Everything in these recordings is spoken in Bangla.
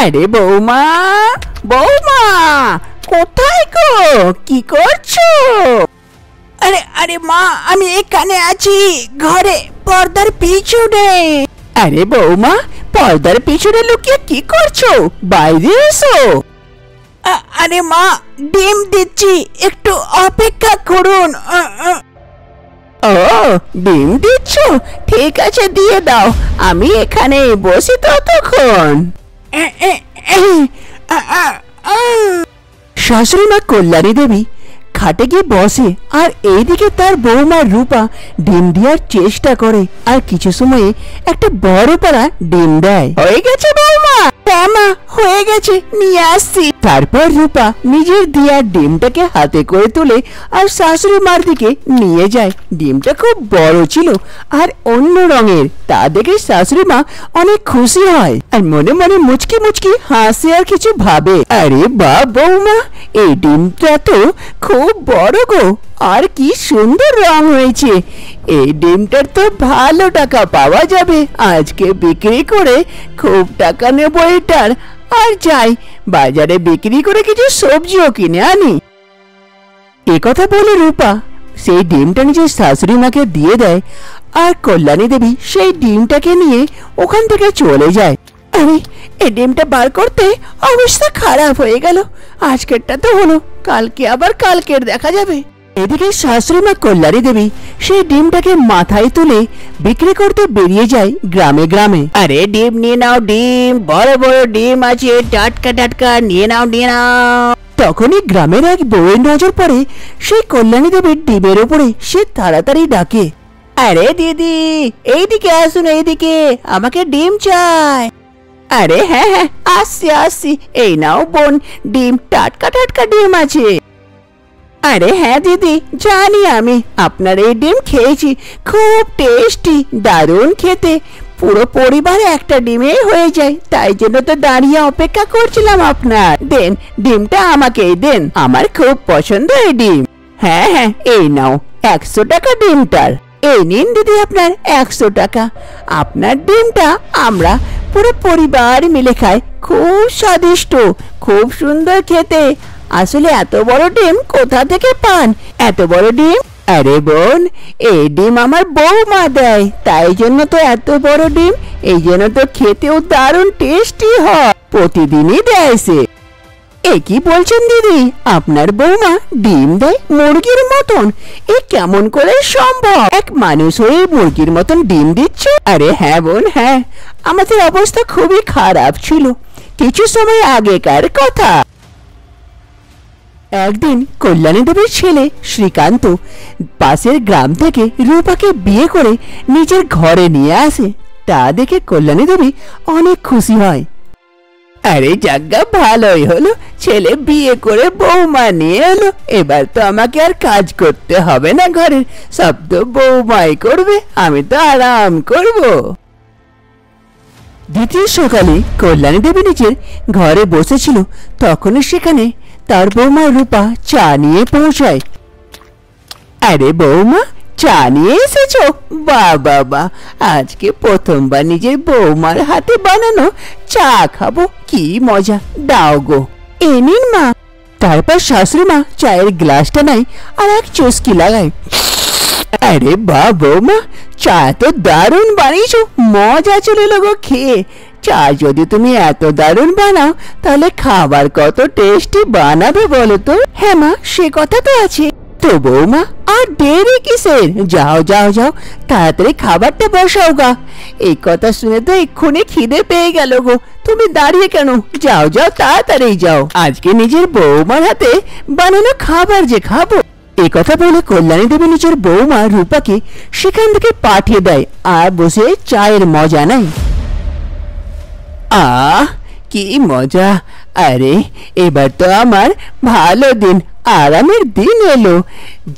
আরে বৌমা, বৌমা কোথায় গো? কি করছো? আরে আরে মা, আমি এখানে আছি, ঘরে পর্দার পিছনে। আরে বৌমা, পর্দার পিছনে লুকিয়ে কি করছো? বাইরে এসো। আরে মা, ডিম দিচ্ছি, একটু অপেক্ষা করুন। ও, ডিম দিচ্ছ? ঠিক আছে, দিয়ে দাও, আমি এখানে বসি ততক্ষণ। শাশুড়ি মা কল্যাণী দেবী খাটে গিয়ে বসে, আর এইদিকে তার বৌমা রূপা ডিম দেওয়ার চেষ্টা করে, আর কিছু সময়ে একটা বড় পাড়া ডিম দেয়। হয়ে গেছে বৌমা? হ্যাঁ মা, হয়ে গেছে, নিয়ে আসছি। তারপর রূপা নিজের দেওয়ার ডিমটাকে হাতে করে তুলে আর শাশুড়ি মার দিকে নিয়ে যায়। ডিমটা খুব বড় ছিল আর অন্য রঙের, তা দেখে শাশুড়ি মা অনেক খুশি হয় আর মনে মনে মুচকি মুচকি হাসে আর কিছু ভাবে। আরে বাহ বৌমা, এই ডিমটা তো খুব বড় গো, আর কি সুন্দর রং হয়েছে। এই ডিমটার তো ভালো টাকা পাওয়া যাবে, আজকে বিক্রি করে খুব টাকা নেব এটার। আর যাই, বাজারে বিক্রি করে কিছু সবজিও কিনে আনি। একথা বলে রূপা সেই ডিমটা নিজের শাশুড়ি মাকে দিয়ে দেয়, আর কল্যাণী দেবী সেই ডিমটাকে নিয়ে ওখান থেকে চলে যায়। আরে, এই ডিমটা বার করতে অবস্থা খারাপ হয়ে গেল। আজকেরটা তো হলো, কালকে আবার কালকের দেখা যাবে। এদিকে শাশুড়ি মা কল্যাণী দেবী সেই ডিমটাকে মাথায় তুলে বিক্রি করতে বেরিয়ে যায় গ্রামে গ্রামে। আরে ডিম নিয়ে নাও, ডিম, বড় বড় ডিম আছে, টাটকা টাটকা, নিয়ে নাও নিয়ে নাও। তখনই গ্রামের এক বউয়ের নজর পড়ে সেই কল্যাণী দেবীর ডিমের উপরে। সে তাড়াতাড়ি ডাকে, আরে দিদি, এইদিকে আসুন, এইদিকে, আমাকে ডিম চাই। আরে হ্যাঁ হ্যাঁ, আসছি আসছি, এই নাও বোন ডিম, টাটকা টাটকা ডিম আছে। আরে হ্যাঁ দিদি, জানি আমি, আপনার এই ডিম খেয়েছি, খুব টেস্টি, দারুণ খেতে, পুরো পরিবার একটা ডিমেই হয়ে যায়, তাই জন্য তো দাঁড়িয়ে অপেক্ষা করছিলাম আপনার। দেন, ডিমটা আমাকেই দেন, আমার খুব পছন্দ এই ডিম। হ্যাঁ হ্যাঁ, এই নাও 100 টাকা ডিমটার। এই নিন দিদি আপনার 100 টাকা। আপনার ডিমটা আমরা পুরো পরিবার মিলে খাই, খুব স্বাদিষ্ট, খুব সুন্দর খেতে। আসলে এত বড় ডিম কোথা থেকে পান? এত বড় ডিম? আরে বোন, এই ডিম আমার বৌমা দেয়, তাই জন্য তো এত বড় ডিম, এই জন্য তো খেতেও দারুণ টেস্টি হয়, প্রতিদিনই দেয় সে। এ কি বলছেন দিদি, আপনার বৌমা ডিম দেয় মুরগির মতন? এ কেমন করে সম্ভব? এক মানুষ হয়ে মুরগির মতন ডিম দিচ্ছে? আরে হ্যাঁ বোন, হ্যাঁ, আমাদের অবস্থা খুবই খারাপ ছিল, কিছু সময় আগেকার কথা। একদিন কল্যাণী দেবীর ছেলে শ্রীকান্ত পাশের গ্রাম থেকে রূপাকে বিয়ে করে নিজের ঘরে নিয়ে আসে। তা দেখে কল্যাণী দেবী অনেক খুশি হয়। আরে যাজ্ঞা, ভালোই হলো, ছেলে বিয়ে করে বৌমা নিয়ে এলো, এবার তো আমাকে আর কাজ করতে হবে না, ঘরের সব তো বৌমাই করবে, আমি তো আরাম করব। দ্বিতীয় সকালে কল্যাণী দেবী নিজের ঘরে বসেছিল, তখনই সেখানে তার বৌমা রূপা চা নিয়ে পৌঁছায়। আরে বৌমা, চা নিয়ে এসেছো? বাহ বাহ বাহ, আজকে প্রথমবার নিজের বৌমার হাতে বানানো চা খাবো, কি মজা, দাও গো। এ নিন মা। তারপর শাশুড়ি মা চায়ের গ্লাসটা নেয় আর এক চুস্কি লাগায়। আরে বাহ বৌমা, চা তো দারুণ বানিয়েছো, মজা চলে গো খেয়ে। চা যদি তুমি এত দারুণ বানাও, তাহলে খাবার কত টেস্টি বানাবে বলো তো? হ্যাঁ মা, সে কথা তো আছে। তো বৌমা, আর দেরি কিসের? যাও যাও যাও, তাড়াতাড়ি খাবারটা বসাও গা। এই কথা শুনে তো এক্ষুনি খিদে পেয়ে গেল গো, তুমি দাঁড়িয়ে কেন? যাও যাও, তাড়াতাড়ি যাও, আজকে নিজের বৌমার হাতে বানানো খাবার যে খাবো। এই কথা বলে কল্যাণী দেবী নিজের বৌমা রূপাকে সেখান থেকে পাঠিয়ে দেয় আর বসে চায়ের মজা নেয়। আহ, কি মজা! আরে এবার তো আমার ভালো দিন, আরামের দিন এলো।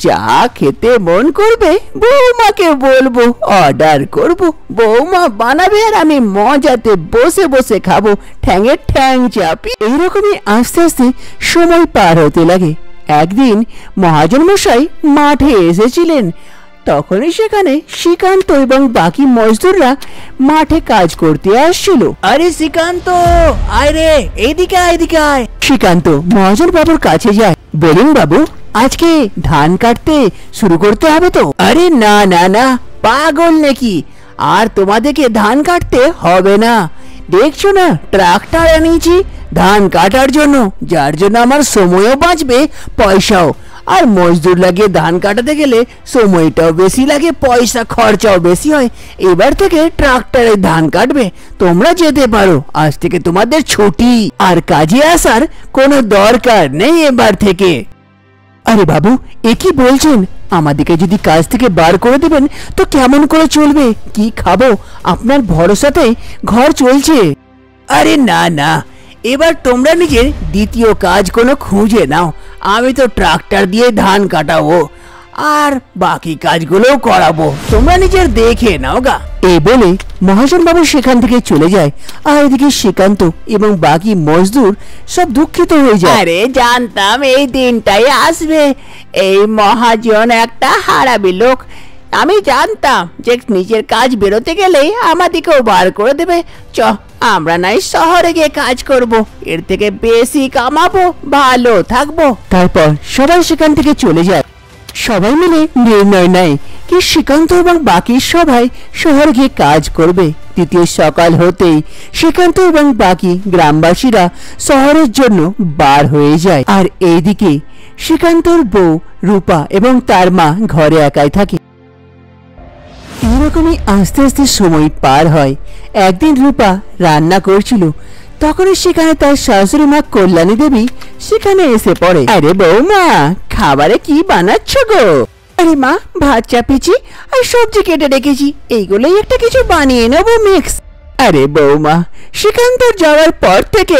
যা খেতে মন করবে বৌমাকে বলবো, অর্ডার করব, বৌমা বানাবে আর আমি মজাতে বসে বসে খাবো, ঠ্যাঙে ঠ্যাং চাপি। এইরকমই আস্তে আস্তে সময় পার হতে লাগে। একদিন মহাজন মশাই মাঠে এসেছিলেন। তখনই সেখানে শ্রীকান্ত এবং বাকি মজদুররা মাঠে কাজ করতে আসছিল। আরে শ্রীকান্ত, আয় রে, এইদিকে আয়, এদিকে আয়। শ্রীকান্ত মহাজন বাবুর কাছে যায়। বলুন বাবু, আজকে ধান কাটতে শুরু করতে হবে তো? আরে না না না, পাগল নাকি? আর তোমাদেরকে ধান কাটতে হবে না, দেখছো না ট্রাক্টর এনেছি ধান কাটার জন্য, যার জন্য আমার সময়ও বাঁচবে, পয়সাও। আর মজদুর লাগিয়ে ধান কাটাতে গেলে সময়টাও বেশি লাগে, পয়সা খরচাও বেশি হয়। এবার থেকে ট্রাক্টরে ধান কাটবে, তোমরা যেতে পারো, আজ থেকে তোমাদের ছুটি, আর কাজে আসার কোনো দরকার নেই এবার থেকে। আরে বাবু, এ কি বলছেন? আমাদেরকে যদি কাজ থেকে বার করে দেবেন তো কেমন করে চলবে? কি খাবো? আপনার ভরসাতেই ঘর চলছে। আরে না না, এবার তোমরা নিজের দ্বিতীয় কাজ কোনো খুঁজে নাও, আমি তো ট্রাক্টর দিয়ে ধান কাটাবো আর বাকি কাজগুলোও করাবো, তোমরা নিজের দেখে নাও গা। এই বলে মহাজন বাবু সেখান থেকে চলে যায়। আর এদিকে শ্রীকান্ত এবং বাকি মজদুর সব দুঃখিত হয়ে যায়। আরে জানতাম এই দিনটাই আসবে, এই মহাজন একটা হারাবি লোক, আমি জানতাম যে নিজের কাজ বেরোতে গেলেই আমাদেরকেও বার করে দেবে। চ, আমরা নাই শহরে গিয়ে কাজ করব, এর থেকে বেশি কামাবো, ভালো থাকবো। তারপর সবাই সেখান থেকে চলে যায়। সবাই মিলে নির্ণয় নেয় কি শ্রীকান্ত এবং বাকি সবাই শহরে গিয়ে কাজ করবে। দ্বিতীয় সকাল হতেই শ্রীকান্ত এবং বাকি গ্রামবাসীরা শহরের জন্য বার হয়ে যায়। আর এইদিকে শ্রীকান্তর বউ রূপা এবং তার মা ঘরে একাই থাকে। এরকমই আস্তে আস্তে সময় পার হয়। একদিন রূপা রান্না করছিল, তখনই সেখানে তার শাশুড়ি মা কল্যাণী দেবী সেখানে এসে পড়ে। আরে বৌমা, খাবারে কি বানাচ্ছ গো? আরে মা, ভাত চাপিয়েছি আর সবজি কেটে রেখেছি, এইগুলোই একটা কিছু বানিয়ে নেবো মিক্স। আরে বৌমা, শ্রীকান্তর যাওয়ার পর থেকে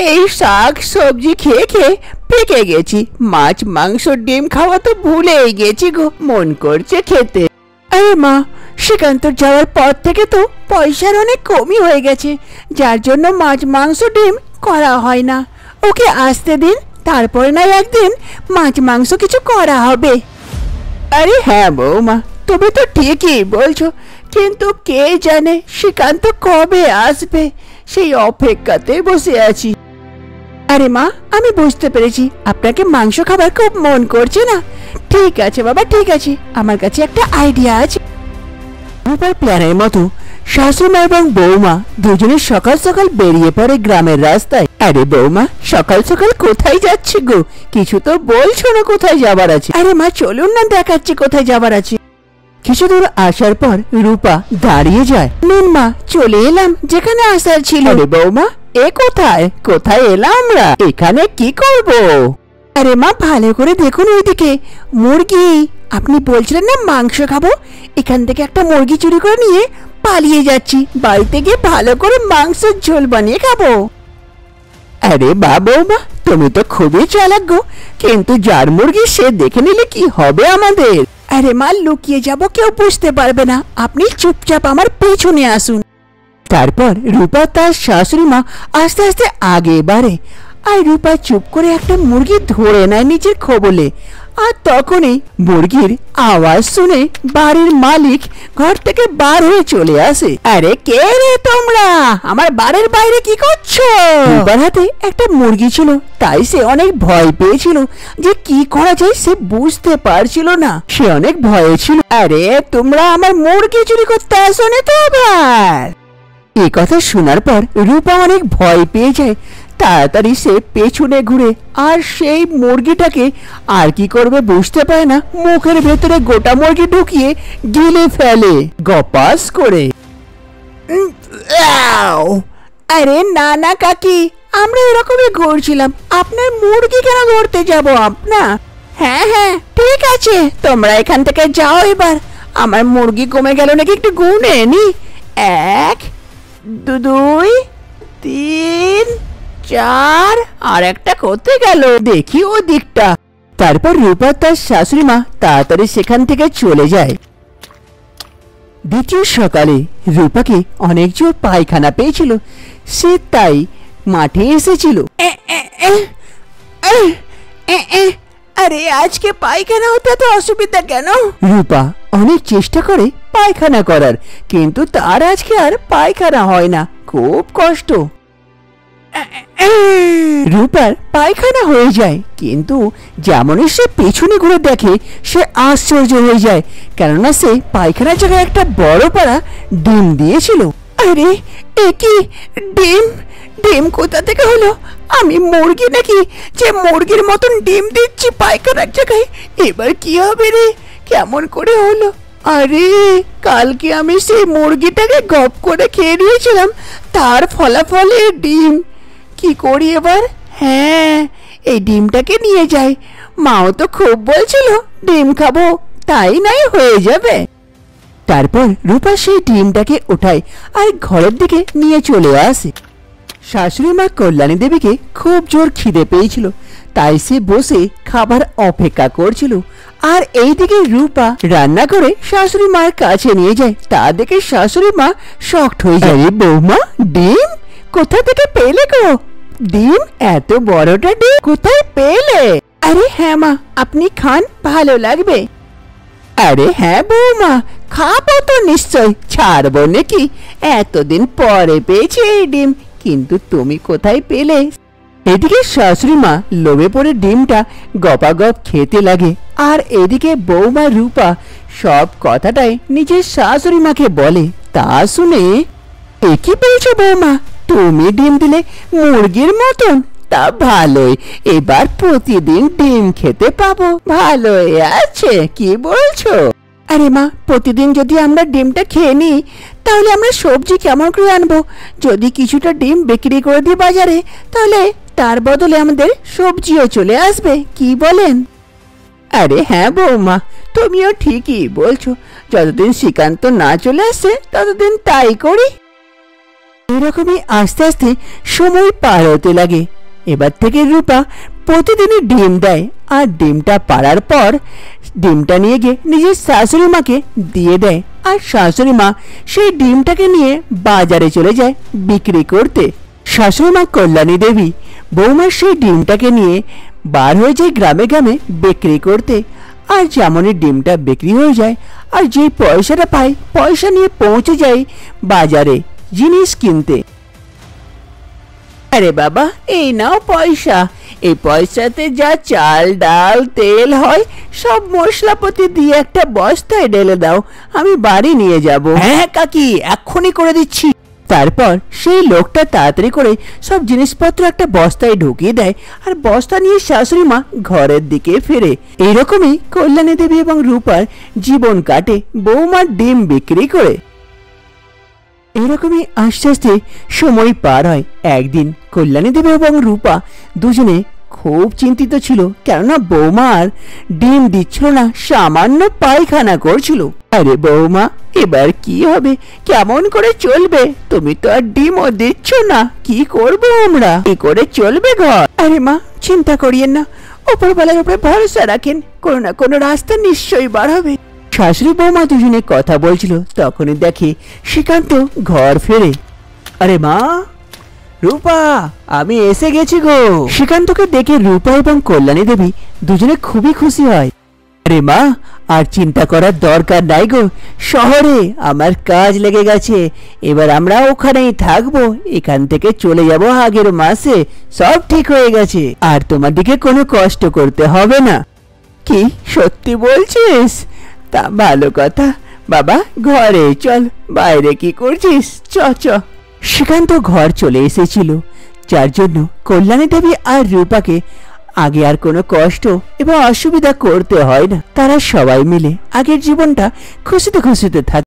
এই শাক সবজি খেয়ে খেয়ে পেকে গেছি, মাছ মাংস ডিম খাওয়া তো ভুলেই গেছি গো, মন করছে খেতে। আরে মা, শ্রীকান্তর যাওয়ার পর থেকে তো পয়সার অনেক কমই হয়ে গেছে, যার জন্য মাছ মাংস ডিম করা হয় না। ওকে আসতে দিন, তারপরে না একদিন মাছ মাংস কিছু করা হবে। আরে হ্যাঁ বৌমা, তুমি তো ঠিকই বলছো, কিন্তু কে জানে শ্রীকান্ত কবে আসবে, সেই অপেক্ষাতে বসে আছি। আরে মা, আমি বুঝতে পেরেছি আপনাকে মাংস খাবার খুব মন করছে না। ঠিক আছে বাবা, ঠিক আছে, আমার কাছে একটা আইডিয়া আছে। রূপার প্ল্যানের মতো শাশুড়ি এবং বৌমা দুজনে সকাল সকাল বেরিয়ে পড়ে গ্রামের রাস্তায়। আরে বৌমা, সকাল সকাল কোথায় যাচ্ছে গো? কিছু তো বলছো না কোথায় যাবার আছে? আরে মা চলুন না, দেখাচ্ছি কোথায় যাবার আছে। কিছু দূর আসার পর রূপা দাঁড়িয়ে যায়। নুন মা, চলে এলাম যেখানে আসার ছিল। আরে বৌমা, এ কোথায় কোথায় এলাম আমরা? এখানে কি করব? আরে মা, ভালো করে দেখুন ওইদিকে মুরগি। আপনি বলছিলেন না মাংস খাবো, এখান থেকে একটা মুরগি চুরি করে নিয়ে পালিয়ে যাচ্ছি, বাড়িতে গিয়ে ভালো করে মাংসের ঝোল বানিয়ে খাবো। আরে বৌমা, তুমি তো খুবই চালাক গো, কিন্তু যার মুরগি সে দেখে নিলে কি হবে আমাদের? আরে মা, লুকিয়ে যাব, কেউ বুঝতে পারবে না, আপনি চুপচাপ আমার পেছনে আসুন। তারপর রূপা তার শাশুড়ি মা আস্তে আস্তে আগে বাড়ে, আর রূপা চুপ করে একটা মুরগি ধরে নেয় নিজের খোবলে। আর তখনই মুরগির আওয়াজ শুনে বাড়ির মালিক ঘর থেকে বার হয়ে চলে আসে। আরে কে রে তোমরা, আমার বাড়ির বাইরে কি করছো? রূপার হাতে একটা মুরগি ছিল, তাই সে অনেক ভয় পেয়েছিল, যে কি করা যায় সে বুঝতে পারছিল না, সে অনেক ভয়ে ছিল। আরে তোমরা আমার মুরগি চুরি করতে আসো না তো আবার? এই কথা শোনার পর রূপা অনেক ভয় পেয়ে যায়। তাড়াতাড়ি সে পেছনে ঘুরে আর সেই মুরগিটাকে আর কি করবে বুঝতে পারে না, মুখের ভেতরে গোটা মুরগি ঢুকিয়ে গিলে ফেলে গপাস করে। আরে না না কাকি, আমরা এরকমই ঘুরছিলাম, আপনার মুরগি কেন ধরতে যাব আপনা? হ্যাঁ হ্যাঁ ঠিক আছে, তোমরা এখান থেকে যাও এবার। আমার মুরগি কমে গেল নাকি একটু গুনে নি। 1 2 3 4, আর একটা কোথায় গেল দেখি ও দিকটা। তারপর রূপা তার শাশুড়ি মা তাড়াতাড়ি সেখান থেকে চলে যায়। দ্বিতীয় সকালে রূপাকে অনেক জোর পায়খানা পেয়েছিল, সে তাই মাঠে এসেছিল। আরে আজকে পায়খানা হতে তো অসুবিধা কেন? রূপা অনেক চেষ্টা করে পায়খানা করার, কিন্তু তার আজকে আর পায়খানা হয় না, খুব কষ্ট। রূপার পায়খানা হয়ে যায়, কিন্তু যেমনই সে পেছনে ঘুরে দেখে সে আশ্চর্য হয়ে যায়, কেননা সে পায়খানার জায়গায় একটা বড় পাড়া ডিম দিয়েছিল। আরে এ কি ডিম? ডিম কোথা থেকে হলো? আমি মুরগি নাকি যে মুরগির মতন ডিম দিচ্ছি পায়খানার জায়গায়? এবার কি হবে রে? কেমন করে হলো? আরে কালকে আমি সেই মুরগিটাকে গপ করে খেয়ে নিয়েছিলাম, তার ফলাফল এই ডিম। কি করি এবার? হ্যাঁ, এই ডিমটাকে নিয়ে যাই, মাও তো খুব বলছিল ডিম খাবো, তাই নাই হয়ে যাবে। তারপর রূপা সেই ডিমটাকে ওঠায় আর ঘরের দিকে নিয়ে চলে আসে। শাশুড়ি মা কল্যাণী দেবীকে খুব জোর খিদে পেয়েছিল, তাই সে বসে খাবার অপেক্ষা করছিল। আর এইদিকে রূপা রান্না করে শাশুড়ি মার কাছে নিয়ে যায়, তা দেখে শাশুড়ি মা শকড হয়ে যায়। বৌমা, ডিম কোথা থেকে পেলে গো? ডিম? এত বড়টা ডিম কোথায় পেলে? আরে হ্যাঁ মা, আপনি খান, ভালো লাগবে। আরে হ্যাঁ বৌমা, খাবো তো নিশ্চয়, ছাড়বো নাকি? এতদিন পরে পেয়েছি এই ডিম, কিন্তু তুমি কোথায় পেলে? এদিকে শাশুড়ি মা লোভে পড়ে ডিমটা গপাগপ খেতে লাগে, আর এদিকে বৌমা রূপা সব কথাটাই নিজের শাশুড়ি মাকে বলে। তা শুনে, এ কি বলছো বৌমা, তুমি ডিম দিলে মুরগির মতন? তা ভালোই, এবার প্রতিদিন ডিম খেতে পাবো, ভালোই আছে। কি বলছো? আরে মা, প্রতিদিন যদি আমরা ডিমটা খেয়ে নিই তাহলে আমরা সবজি কেমন করে আনবো? যদি কিছুটা ডিম বিক্রি করে দিই বাজারে, তাহলে তার বদলে আমাদের সবজিও চলে আসবে, কি বলেন? আরে হ্যাঁ বৌমা, তুমিও ঠিকই বলছো, যতদিন শ্রীকান্ত না চলে আসছে ততদিন তাই করি। এরকমই আস্তে আস্তে সময় পার হতে লাগে। এবার থেকে রূপা প্রতিদিনই ডিম দেয়, আর ডিমটা পাড়ার পর ডিমটা নিয়ে গিয়ে নিজের শাশুড়ি মাকে দিয়ে দেয়, আর শাশুড়ি মা সেই ডিমটাকে নিয়ে বাজারে চলে যায় বিক্রি করতে। শাশুড়ি মা কল্যাণী দেবী বৌমার সেই ডিমটাকে নিয়ে বার হয়ে যায় গ্রামে গ্রামে বিক্রি করতে। আর যেমনই ডিমটা বিক্রি হয়ে যায় আর যে পয়সাটা পায়, পয়সা নিয়ে পৌঁছে যায় বাজারে জিনিস কিনতে। আরে বাবা, এই নাও পয়সা, এই পয়সাতে যা চাল ডাল তেল হয় সব মশলাপাতি দিয়ে একটা বস্তায় ঢেলে দাও, আমি বাড়ি নিয়ে যাব। হ্যাঁ কাকি, এক্ষুনি করে দিচ্ছি। তারপর সেই লোকটা তাড়াতাড়ি করে সব জিনিসপত্র একটা বস্তায় ঢুকিয়ে দেয়, আর বস্তা নিয়ে শাশুড়ি মা ঘরের দিকে ফেরে। এইরকমই কল্যাণী দেবী এবং রূপার জীবন কাটে বৌমার ডিম বিক্রি করে। এরকমই আস্তে আস্তে সময় পার হয়। একদিন কল্যাণী দেবী এবং রূপা দুজনে খুব চিন্তিত ছিল, কেননা বৌমার ডিম দিচ্ছিল না, সামান্য পায়খানা করছিল। আরে বৌমা, এবার কি হবে? কেমন করে চলবে? তুমি তো আর ডিমও দিচ্ছ না, কি করবো আমরা? কি করে চলবে ঘর? আরে মা, চিন্তা করিয়েন না, উপরওয়ালার উপরে ভরসা রাখেন, কোনো না কোনো রাস্তা নিশ্চয়ই বার হবে। শাশুড়ি বৌমা দুজনে কথা বলছিল, তখনই দেখে শ্রীকান্ত ঘর ফেরে। আরে মা, রূপা, আমি এসে গেছি গো। শ্রীকান্তকে দেখে রূপা এবং কল্যাণী দেবী দুজনে খুবই খুশি হয়। আরে মা, আর চিন্তা করার দরকার নাই গো, শহরে আমার কাজ লেগে গেছে, এবার আমরা ওখানেই থাকবো, এখান থেকে চলে যাব আগের মাসে, সব ঠিক হয়ে গেছে, আর তোমার দিকে কোনো কষ্ট করতে হবে না। কি সত্যি বলছিস? তা ভালো কথা, বাবা ঘরে চল, বাইরে কি করছিস? চ চ। শ্রীকান্ত ঘর চলে এসেছিল, যার জন্য কল্যাণী দেবী আর রূপাকে আগে আর কোনো কষ্ট এবং অসুবিধা করতে হয় না। তারা সবাই মিলে আগের জীবনটা খুশিতে খুশিতে থাকে।